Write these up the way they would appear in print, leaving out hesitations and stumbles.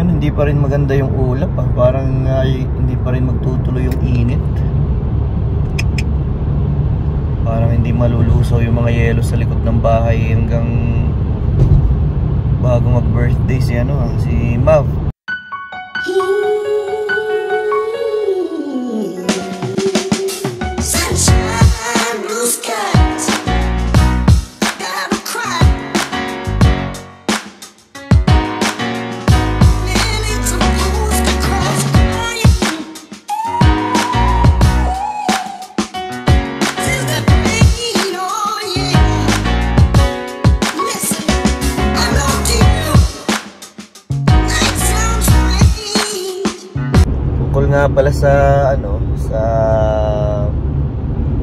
Ngayon hindi pa rin maganda yung ulap parang hindi pa rin magtutuloy yung init. Parang hindi malulusaw yung mga yelo sa likod ng bahay hanggang bago mag-birthday si Mav. Nga pala sa sa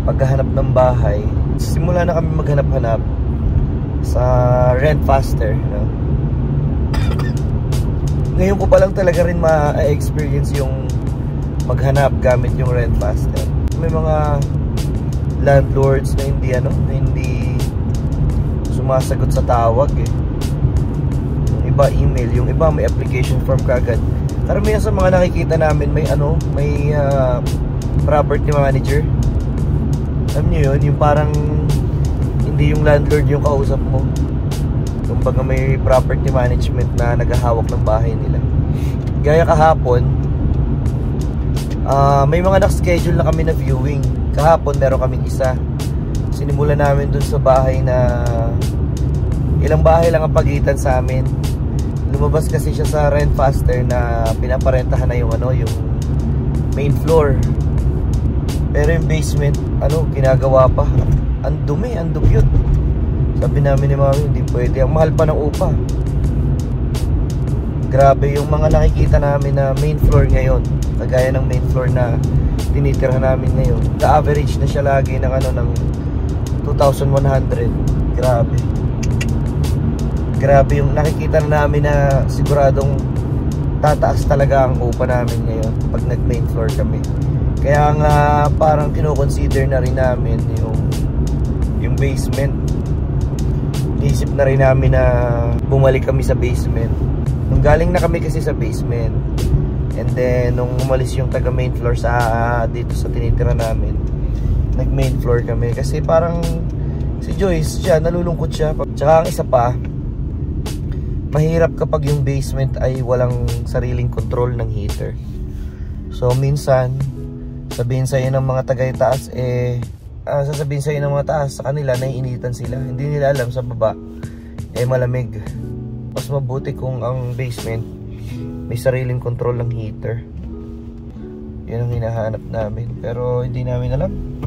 paghahanap ng bahay, simula na kami maghanap-hanap sa RentFaster, Ngayon ko pa lang talaga rin ma-experience yung maghanap gamit yung RentFaster. May mga landlords na hindi sumasagot sa tawag Yung iba email, yung iba may application form kaagad. Karamihan sa mga nakikita namin may property manager. Alam niyo yun, yung parang hindi yung landlord yung kausap mo. Kumbaga may property management na naghahawak ng bahay nila. Gaya kahapon, may mga nakaschedule na kami na viewing. Kahapon meron kaming isa. Sinimulan namin dun sa bahay na ilang bahay lang ang pagitan sa amin. Lumabas kasi siya sa RentFaster na pinaparentahan na yung main floor. Pero yung basement, ginagawa pa. Ang dumi, ang dugyot. Sabi namin ni Mami, hindi pwede. Ang mahal pa ng upa. Grabe yung mga nakikita namin na main floor ngayon. Kagaya ng main floor na tinitirhan namin ngayon. The-average na siya lagi ng ng 2,100. Grabe yung nakikita na namin na siguradong tataas talaga ang upa namin ngayon pag nag-main floor kami. Kaya nga parang kino-consider na rin namin yung basement. Isip na rin namin na bumalik kami sa basement. Nung galing na kami kasi sa basement, and then nung umalis yung taga main floor dito sa tinitira namin, nag-main floor kami. Kasi parang si Joyce siya, nalulungkot siya. Tsaka ang isa pa, mahirap kapag yung basement ay walang sariling control ng heater. So minsan sabihin sa'yo ng mga tagay-taas sasabihin sa'yo ng mga taas sa kanila, naiinitan sila. Hindi nila alam sa baba malamig. Mas mabuti kung ang basement may sariling control ng heater. Yun ang hinahanap namin. Pero hindi namin alam.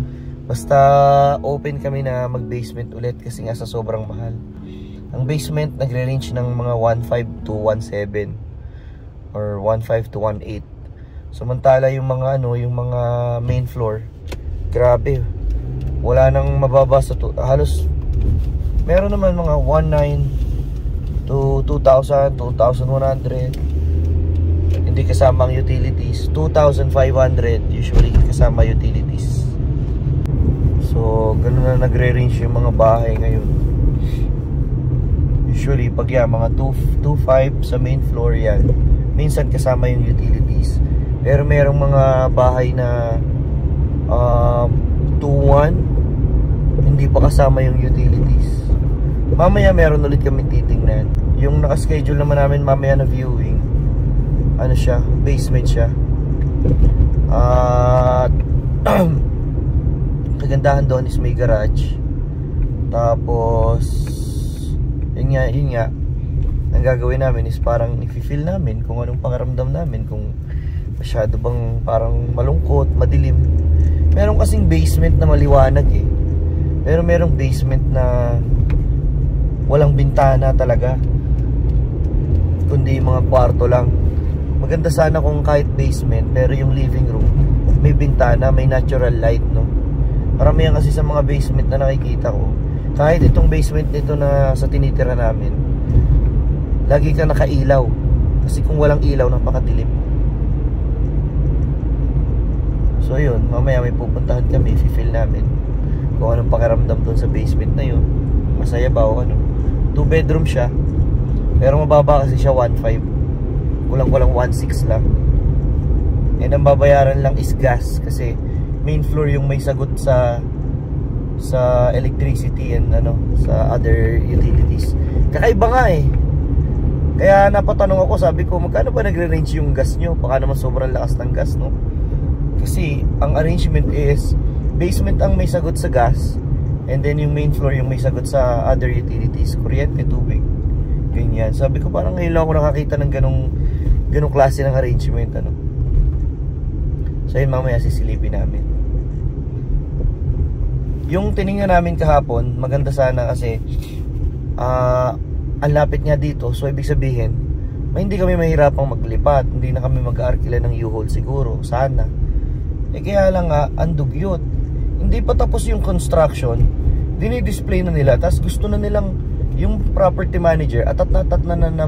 Basta open kami na mag-basement ulit kasi nga sa sobrang mahal. Ang basement nagre-range ng mga 1.5 to 1.7 or 1.5 to 1.8. Samantala yung mga yung mga main floor, grabe. Wala nang mababa sa halos meron naman mga 1.9 to 2,000, 2,100. Hindi kasama ang utilities. 2,500 usually kasama utilities. So, ganun na nagre-range yung mga bahay ngayon. Usually, pag mga 2.5 sa main floor yan, minsan kasama yung utilities. Pero merong mga bahay na 2.1, hindi pa kasama yung utilities. Mamaya meron ulit kami titingnan. Yung nakaschedule naman namin mamaya na viewing, siya, basement siya. Kagandahan doon is may garage. Tapos yun nga ang gagawin namin is parang i-feel namin kung anong pakiramdam namin, kung masyado bang parang malungkot, madilim. Meron kasing basement na maliwanag pero merong basement na walang bintana talaga, kundi mga kwarto lang. Maganda sana kung kahit basement pero yung living room may bintana, may natural light, Maramihan kasi sa mga basement na nakikita ko, kahit itong basement nito na sa tinitira namin, lagi ka nakailaw. Kasi kung walang ilaw, napakadilim. So yun, mamaya may pupuntahan kami, i-feel namin kung anong pakiramdam doon sa basement na yun. Masaya ba o 2 bedroom siya, pero mababa kasi siya 1.5. kulang-kulang 1.6 lang. And ang babayaran lang is gas kasi main floor yung may sagot sa electricity and sa other utilities. Kakaiba nga eh. Kaya napatanong ako, sabi ko, magkano ba nagre-range yung gas nyo? Baka naman sobrang lakas ng gas, no? Kasi ang arrangement is basement ang may sagot sa gas, and then yung main floor yung may sagot sa other utilities, kuryente, tubig, ganyan. Sabi ko, parang ngayon lang ako nakakita ng ganong klase ng arrangement, So yun, mamaya sisilipin namin. Yung tiningnan namin kahapon, maganda sana kasi ang lapit nga dito. So ibig sabihin, hindi kami mahirapang maglipat, hindi na kami mag-aarkila ng U-Haul siguro, sana. Kaya lang nga, ang dugyot. Hindi pa tapos yung construction, dinidisplay na nila, tapos gusto na nilang yung property manager atat na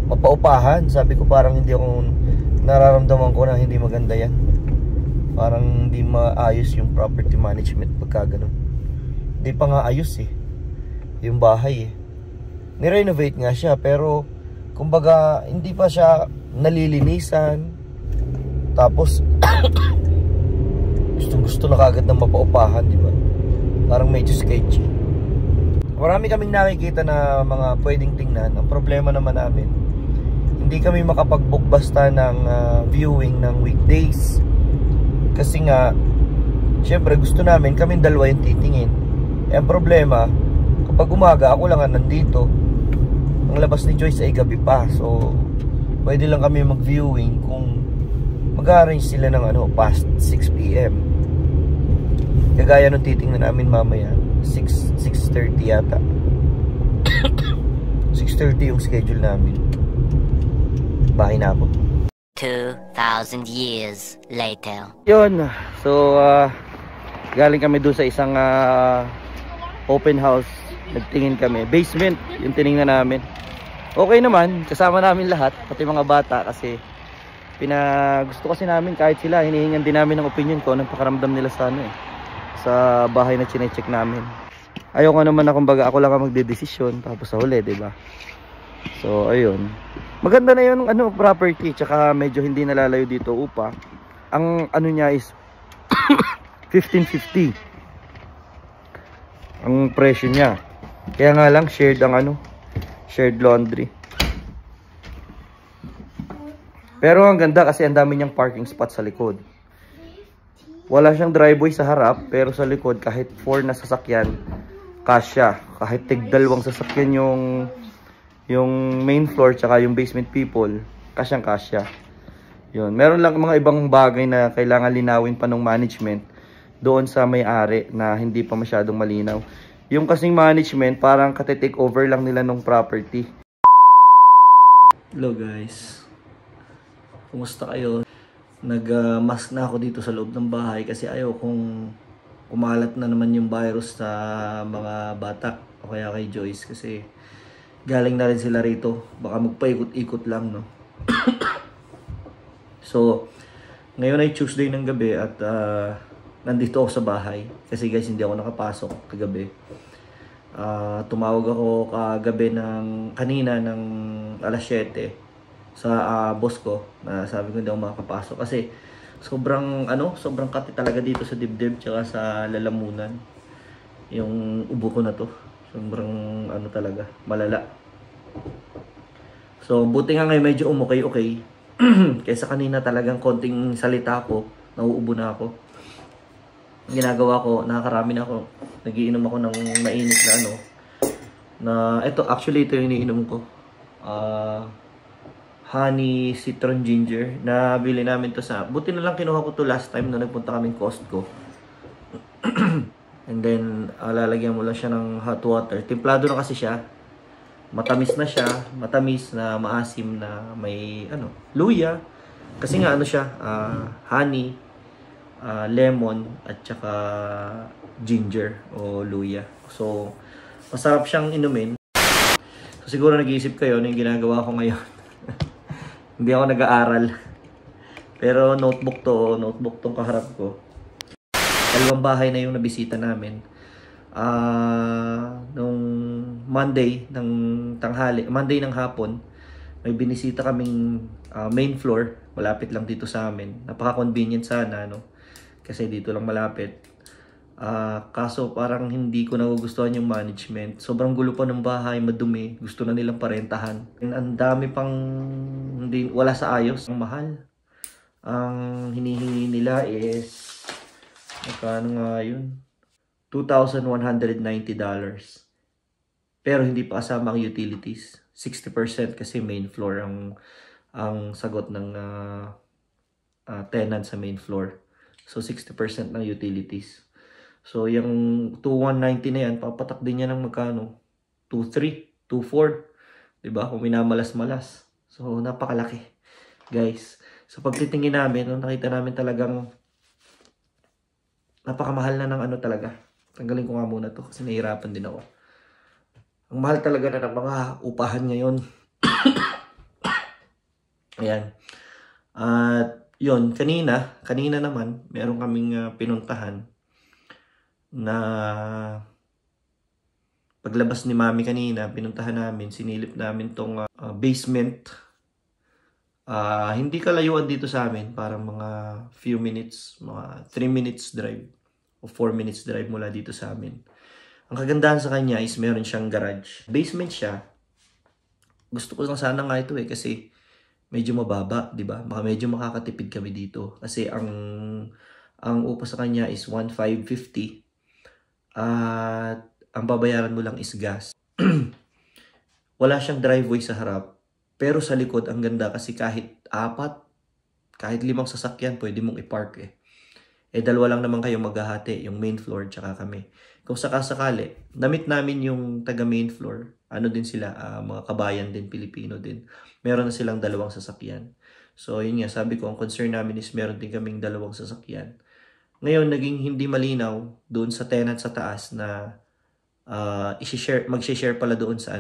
mapaupahan. Sabi ko, parang hindi ako, nararamdaman ko na hindi maganda yan. Parang hindi maayos yung property management pagka ganun. Hindi pa nga ayos eh yung bahay eh. Ni-renovate nga siya, pero kumbaga hindi pa siya nalilinisan. Tapos gusto na kagad na mapaupahan, di ba? Parang medyo sketchy. Marami kaming nakikita na mga pwedeng tingnan. Ang problema naman namin, hindi kami makapag-book basta ng viewing ng weekdays. Kasi nga, syempre gusto namin kaming dalawa yung titingin. Ang problema, kapag umaga ako lang nandito, ang labas ni Joyce ay gabi pa. So pwede lang kami mag-viewing kung mag-arrange sila ng past 6 PM. Kagaya nung titingnan namin mamaya, 6:30 yata. 6:30 yung schedule namin. Bahay na ako. 2,000 years later. Yun. So galing kami doon sa isang open house. Nagtingin kami. Basement yung tiningnan namin. Okay naman. Kasama namin lahat. Pati mga bata kasi gusto kasi namin kahit sila. Hinihingan din namin ng opinion ko. Anong pakaramdam nila sa sa bahay na chinecheck namin. Ayoko naman na kumbaga ako lang ang magdedesisyon. Tapos sa huli, diba? So ayun. Maganda na yun property. Tsaka medyo hindi nalalayo dito upa. Ang niya is 1550 ang presyo niya. Kaya nga lang shared ang shared laundry. Pero ang ganda kasi ang dami niyang parking spot sa likod. Wala siyang driveway sa harap, pero sa likod kahit 4 na sasakyan kasya. Kahit tig-dalawang sasakyan yung main floor tsaka yung basement people, kasyang kasya. Yun. Meron lang mga ibang bagay na kailangan linawin pa ng management doon sa may-ari na hindi pa masyadong malinaw. Yung kasing management, parang kate-take over lang nila ng property. Hello guys. Kumusta kayo? Nag-mask na ako dito sa loob ng bahay kasi ayaw kong kumalat na naman yung virus sa mga bata o kaya kay Joyce kasi galing na rin sila rito. Baka magpaikot-ikot lang, no? So, ngayon ay Tuesday ng gabi at nandito ako sa bahay kasi guys hindi ako nakapasok kagabi. Tumawag ako kagabi kanina ng alas 7 sa boss ko na sabi ko hindi ako makakapasok kasi sobrang kati talaga dito sa dibdib tsaka sa lalamunan yung ubo ko na to. Sobrang talaga malala. So buti nga ngayon medyo okay. Kaysa kanina talagang konting salita ko, nauubo na ako. Ginagawa ko, nakakarami na ako. Nagiinom ako ng mainit na ito yung iniinom ko. Honey citron ginger. Nabili namin to buti na lang kinuha ko to last time na nagpunta kaming Costco. And then lalagyan mo lang siya ng hot water. Templado na kasi siya. Matamis na siya, matamis na maasim na may luya. Kasi nga siya, honey, lemon at saka ginger o luya. So masarap siyang inumin. So siguro nag-iisip kayo yung ginagawa ko ngayon. Hindi ako nag-aaral. Pero notebook tong kaharap ko. Dalawang bahay na yung nabisita namin. Nung Monday ng hapon, may binisita kaming main floor, malapit lang dito sa amin. Napaka-convenient sana, no? Kasi dito lang malapit. Kaso parang hindi ko nagugustuhan yung management. Sobrang gulo pa ng bahay, madumi. Gusto na nilang parentahan. And ang dami pang hindi, wala sa ayos. Ang mahal. Ang hinihingi nila is magkano nga yun? $2,190. Pero hindi pa kasama ang utilities. 60% kasi main floor ang sagot ng tenant sa main floor. So 60% ng utilities. So yung 2,190 na yan, papatak din niya ng magkano? 2,300, 2,400. Diba? Kung minamalas-malas. So napakalaki, guys. So pagtitingin namin, nakita namin talagang napakamahal na ng ano talaga. Tanggalin ko nga muna to kasi nahihirapan din ako. Ang mahal talaga na ng mga upahan ngayon. Ayan. At yun, kanina naman, meron kaming pinuntahan na paglabas ni Mami kanina, pinuntahan namin, sinilip namin tong basement. Hindi kalayuan dito sa amin, parang mga few minutes, mga 3 minutes drive o 4 minutes drive mula dito sa amin. Ang kagandahan sa kanya is meron siyang garage. Basement siya. Gusto ko lang sana nga ito kasi medyo mababa, 'di ba? Baka medyo makakatipid kami dito kasi ang upa sa kanya is 1,550. At ang babayaran mo lang is gas. Wala siyang driveway sa harap, pero sa likod ang ganda kasi kahit 4, kahit 5 sasakyan pwede mong i-park eh. Dalawa lang naman kayo maghahati, yung main floor tsaka kami. Kung sakasakali, namit namin yung taga main floor. Ano din sila, mga kabayan din, Pilipino din. Meron na silang 2 sasakyan. So yun nga, sabi ko, ang concern namin is meron din kaming 2 sasakyan. Ngayon, naging hindi malinaw doon sa tenant sa taas na mag-share pala doon sa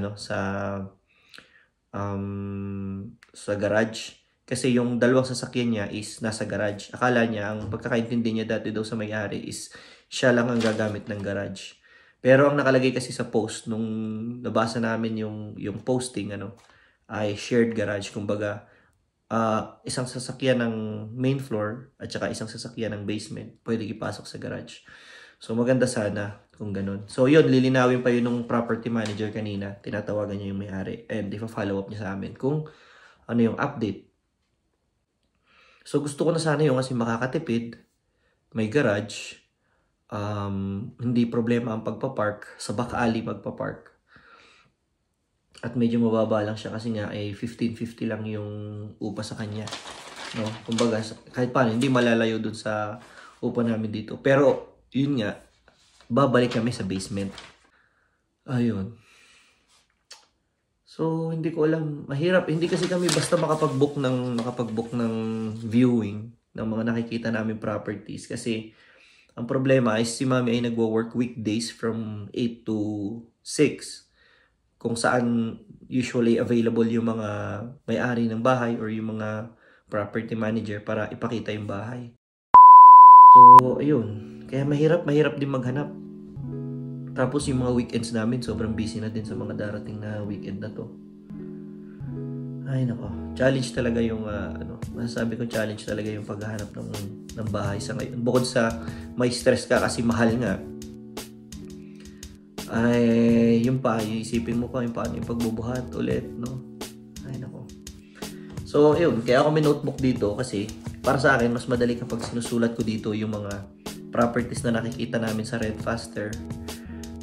sa garage. Kasi yung 2 sasakyan niya is nasa garage. Akala niya, ang pagkakaintindi niya dati daw sa may-ari is siya lang ang gagamit ng garage. Pero ang nakalagay kasi sa post, nung nabasa namin yung posting, ay shared garage. Kumbaga, isang sasakyan ng main floor at saka isang sasakyan ng basement pwede ipasok sa garage. So maganda sana kung ganun. So yun, lilinawin pa yun ng property manager kanina. Tinatawagan niya yung may-ari and ipa-follow up niya sa amin kung ano yung update. So gusto ko na sana yung kasi makakatipid, may garage, hindi problema ang pagpapark, sa back alley magpapark. At medyo mababa lang siya kasi nga 1550 lang yung upa sa kanya. No? Kumbaga kahit paano hindi malalayo dun sa upa namin dito. Pero yun nga, babalik kami sa basement. Ayun. So, hindi ko alam. Mahirap. Hindi kasi kami basta makapag-book ng viewing ng mga nakikita namin properties. Kasi, ang problema is si Mami ay nagwo-work weekdays from 8 to 6. Kung saan usually available yung mga may-ari ng bahay or yung mga property manager para ipakita yung bahay. So, ayun. Kaya mahirap din maghanap. Tapos yung mga weekends namin, sobrang busy na din sa mga darating na weekend na to. Ay nako, challenge talaga yung, masasabi ko challenge talaga yung paghahanap ng bahay sa ngayon. Bukod sa may stress ka kasi mahal nga, ay yung isipin mo pa yung paano yung pagbubuhat ulit, no? Ay nako. So, yun, kaya ako may notebook dito kasi para sa akin, mas madali kapag sinusulat ko dito yung mga properties na nakikita namin sa Redfaster.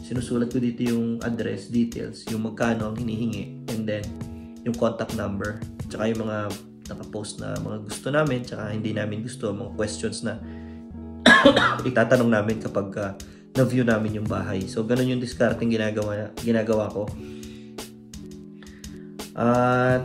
Sinusulat ko dito yung address, details, yung magkano ang hinihingi, and then yung contact number, tsaka yung mga nakapost na mga gusto namin, tsaka hindi namin gusto, mga questions na itatanong namin kapag na-view namin yung bahay. So, ganun yung discarding ginagawa ko. At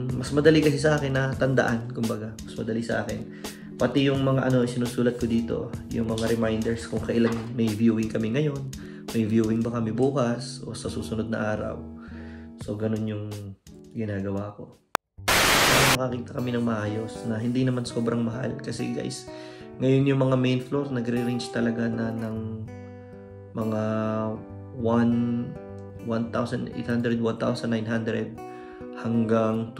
mas madali kasi sa akin na tandaan, kumbaga, mas madali sa akin. Pati yung mga sinusulat ko dito, yung mga reminders kung kailan may viewing kami ngayon, may viewing ba kami bukas o sa susunod na araw. So, ganun yung ginagawa ko. Makakita kami ng maayos na hindi naman sobrang mahal. Kasi guys, ngayon yung mga main floor, nagre-range talaga na ng mga 1,800, 1,900 hanggang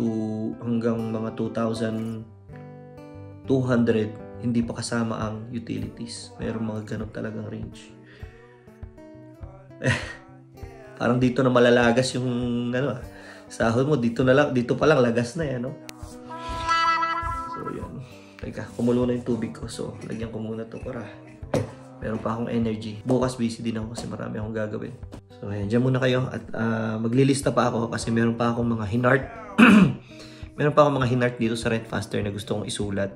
mga 2,200, hindi pa kasama ang utilities. Mayroong mga ganun talagang range. Parang dito na malalagas yung sahod mo, dito pa lang lagas na yan, no? So yan. Teka, kumulo na yung tubig ko. So lagyan ko muna to para meron pa akong energy. Bukas busy din ako kasi marami akong gagawin. So ayan, dyan muna kayo at maglilista pa ako kasi meron pa akong mga hinart. Meron pa akong mga hinart dito sa Rentfaster na gusto kong isulat.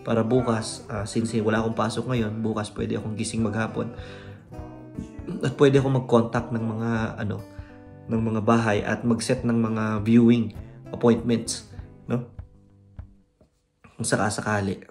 Para bukas, since wala akong pasok ngayon, bukas pwede akong gising maghapon. At pwede akong mag-contact ng mga bahay at mag-set ng mga viewing appointments, no? Kung sakasakali.